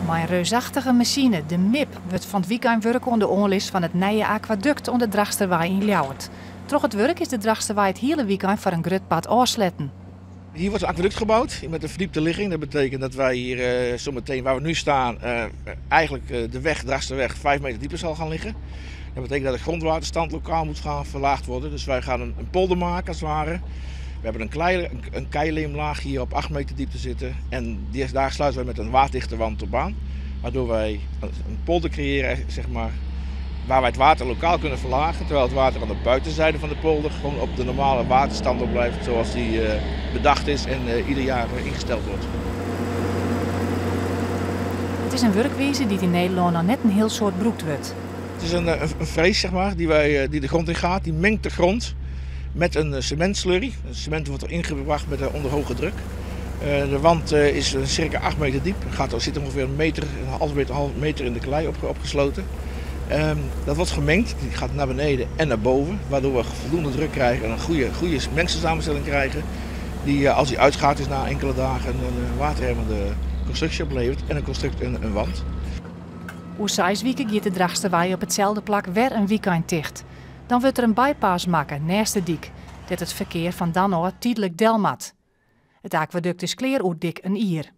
Maar een reusachtige machine, de MIP, wordt van het weekend werk onder onlist van het nieuwe aquaduct onder Drachsterwei in Ljouwert. Troch het werk is de Drachsterwei het hele weekend voor een grutpad afsletten. Hier wordt een aquaduct gebouwd met een verdiepte ligging. Dat betekent dat wij hier zometeen waar we nu staan eigenlijk de weg, Drachsterweg 5 meter dieper zal gaan liggen. Dat betekent dat de grondwaterstand lokaal moet gaan verlaagd worden. Dus wij gaan een polder maken als het ware. We hebben een keileemlaag hier op 8 meter diepte zitten. En daar sluiten wij met een waterdichte wand op aan. Waardoor wij een polder creëren, zeg maar, waar wij het water lokaal kunnen verlagen. Terwijl het water aan de buitenzijde van de polder gewoon op de normale waterstand op blijft. Zoals die bedacht is en ieder jaar ingesteld wordt. Het is een werkwijze die in Nederland nog net een heel soort broekt wordt. Het is een vrees, zeg maar, die de grond in gaat. Die mengt de grond met een cementslurry. Het cement wordt er ingebracht met onder hoge druk. De wand is circa 8 meter diep. Er zit ongeveer een half meter in de klei opgesloten. Dat wordt gemengd, die gaat naar beneden en naar boven. Waardoor we voldoende druk krijgen en een goede mengstelsamenstelling krijgen. Die als die uitgaat is na enkele dagen een waterhemmende constructie oplevert en een wand. Hoe 6 weken gaat de Drachsterwei op hetzelfde plak weer een weekend dicht. Dan wordt er een bypass maken naast de dik, dat het verkeer van dan tijdelijk delmat. Het aquaduct is kleer dik een ier.